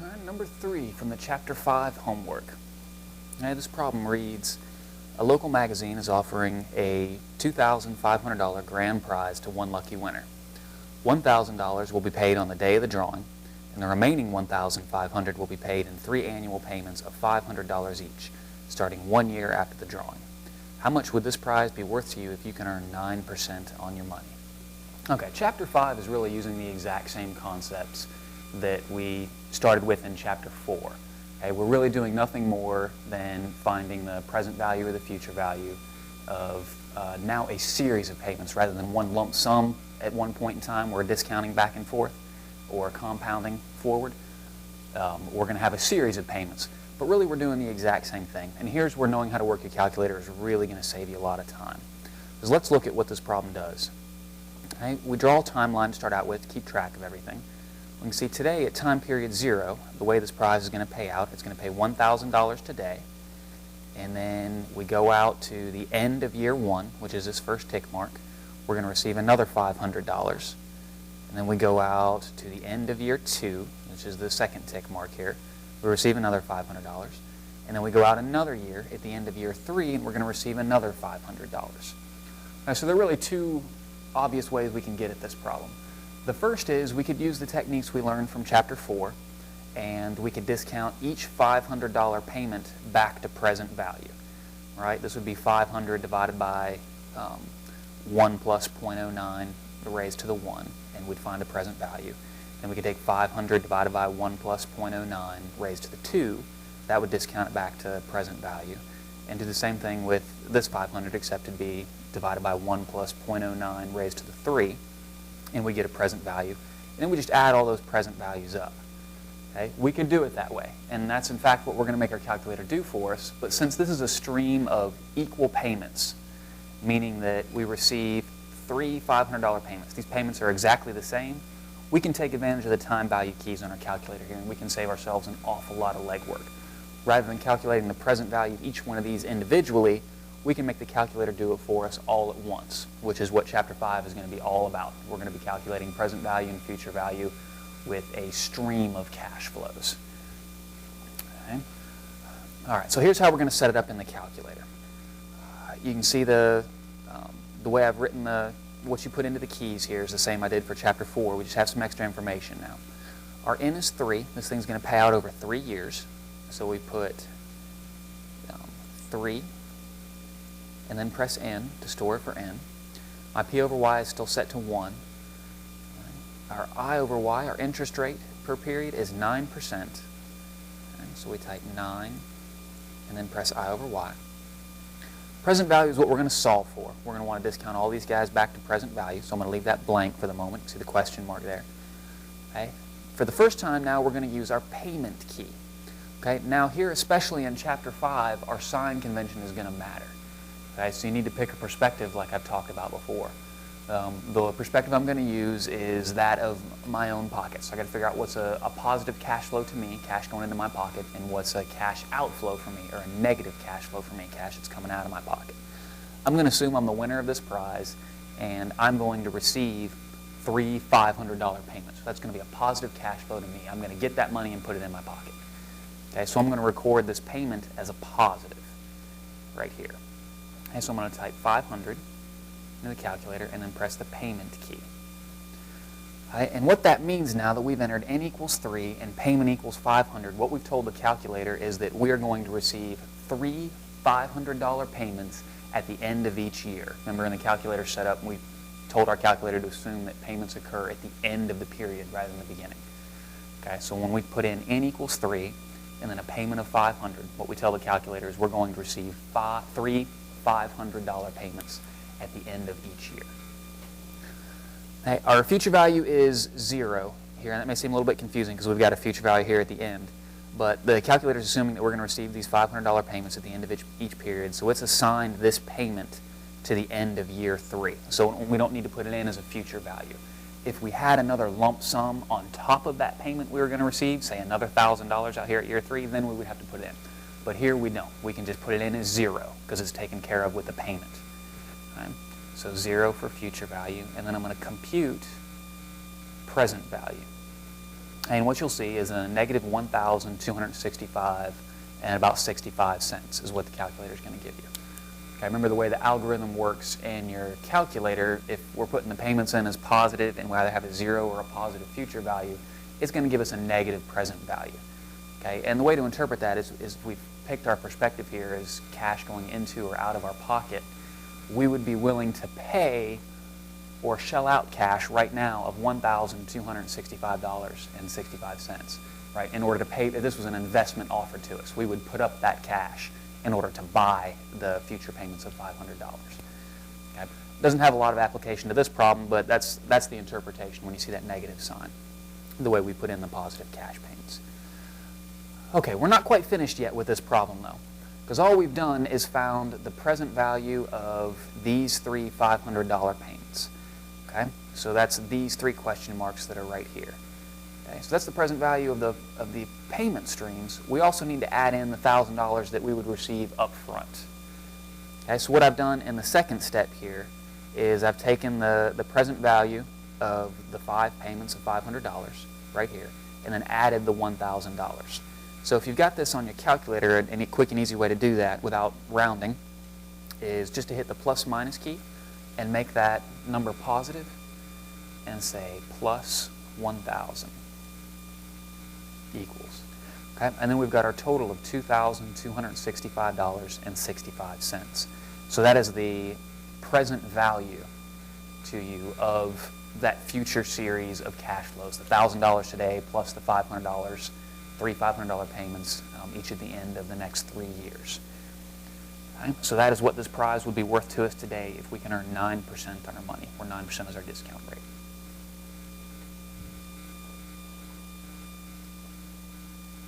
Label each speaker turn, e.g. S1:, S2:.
S1: All right, number 3 from the Chapter 5 homework. This problem reads, a local magazine is offering a $2,500 grand prize to one lucky winner. $1,000 will be paid on the day of the drawing, and the remaining $1,500 will be paid in 3 annual payments of $500 each, starting 1 year after the drawing. How much would this prize be worth to you if you can earn 9% on your money? Okay, Chapter 5 is really using the exact same concepts that we started with in Chapter 4. Okay, we're really doing nothing more than finding the present value or the future value of now a series of payments rather than one lump sum at one point in time. We're discounting back and forth or compounding forward. We're going to have a series of payments, but really we're doing the exact same thing. And here's where knowing how to work your calculator is really going to save you a lot of time. So let's look at what this problem does. Okay, we draw a timeline to start out with to keep track of everything. We can see today at time period 0, the way this prize is going to pay out, it's going to pay $1,000 today. And then we go out to the end of year 1, which is this first tick mark. We're going to receive another $500. And then we go out to the end of year 2, which is the second tick mark here. We receive another $500. And then we go out another year at the end of year 3, and we're going to receive another $500. So there are really 2 obvious ways we can get at this problem. The first is we could use the techniques we learned from Chapter 4, and we could discount each $500 payment back to present value. Right? This would be 500 divided by 1 plus 0.09 raised to the 1, and we'd find a present value. Then we could take 500 divided by 1 plus 0.09 raised to the 2. That would discount it back to present value. And do the same thing with this 500, except it'd be divided by 1 plus 0.09 raised to the 3. And we get a present value. And then we just add all those present values up. Okay? We can do it that way. And that's in fact what we're going to make our calculator do for us. But since this is a stream of equal payments, meaning that we receive 3 $500 payments, these payments are exactly the same, we can take advantage of the time value keys on our calculator here, and we can save ourselves an awful lot of legwork. Rather than calculating the present value of each one of these individually, we can make the calculator do it for us all at once, which is what Chapter 5 is going to be all about. We're going to be calculating present value and future value with a stream of cash flows. Okay. All right, so here's how we're going to set it up in the calculator. You can see the way I've written what you put into the keys here is the same I did for Chapter 4. We just have some extra information now. Our N is 3. This thing's going to pay out over 3 years. So we put 3 and then press N to store it for N. My P over Y is still set to 1. Our I over Y, our interest rate per period, is 9%. So we type 9 and then press I over Y. Present value is what we're going to solve for. We're going to want to discount all these guys back to present value, so I'm going to leave that blank for the moment. You see the question mark there. Okay. For the first time now, we're going to use our payment key. Okay. Now here, especially in Chapter 5, our sign convention is going to matter. Okay. So you need to pick a perspective like I've talked about before. The perspective I'm going to use is that of my own pocket. So I've got to figure out what's a positive cash flow to me, cash going into my pocket, and what's a cash outflow for me, or a negative cash flow for me, cash that's coming out of my pocket. I'm going to assume I'm the winner of this prize, and I'm going to receive 3 $500 payments. So that's going to be a positive cash flow to me. I'm going to get that money and put it in my pocket. Okay, so I'm going to record this payment as a positive right here. Okay, so I'm going to type 500 in the calculator and then press the payment key. Right, and what that means now that we've entered N equals 3 and payment equals 500, what we've told the calculator is that we're going to receive 3 $500 payments at the end of each year. Remember, in the calculator setup, we told our calculator to assume that payments occur at the end of the period rather than the beginning. Okay, so when we put in N equals 3 and then a payment of 500, what we tell the calculator is we're going to receive 3 $500 payments at the end of each year. Okay, our future value is 0 here, and that may seem a little bit confusing because we've got a future value here at the end. But the calculator is assuming that we're going to receive these $500 payments at the end of each period, so it's assigned this payment to the end of year 3. So we don't need to put it in as a future value. If we had another lump sum on top of that payment we were going to receive, say another $1,000 out here at year 3, then we would have to put it in. But here we don't. We can just put it in as 0 because it's taken care of with the payment. Okay? So 0 for future value, and then I'm going to compute present value. And what you'll see is a negative 1,265 and about 65 cents is what the calculator is going to give you. Okay, remember the way the algorithm works in your calculator, if we're putting the payments in as positive and we either have a 0 or a positive future value, it's going to give us a negative present value. Okay, and the way to interpret that is we've picked our perspective here as cash going into or out of our pocket. We would be willing to pay or shell out cash right now of $1,265.65, right? In order to pay, if this was an investment offered to us, we would put up that cash in order to buy the future payments of $500. Okay? Doesn't have a lot of application to this problem, but that's the interpretation when you see that negative sign, the way we put in the positive cash payments. Okay, we're not quite finished yet with this problem though, because all we've done is found the present value of these three $500 payments. Okay, so that's these three question marks that are right here. Okay, so that's the present value of the payment streams. We also need to add in the $1,000 that we would receive up front. Okay, so what I've done in the second step here is I've taken the present value of the 5 payments of $500 right here and then added the $1,000. So if you've got this on your calculator, a quick and easy way to do that without rounding is just to hit the plus minus key and make that number positive and say plus 1,000 equals. Okay? And then we've got our total of $2,265.65. So that is the present value to you of that future series of cash flows, the $1,000 today plus the $500, 3 $500 payments each at the end of the next 3 years. Okay? So that is what this prize would be worth to us today if we can earn 9% on our money, where 9% is our discount rate.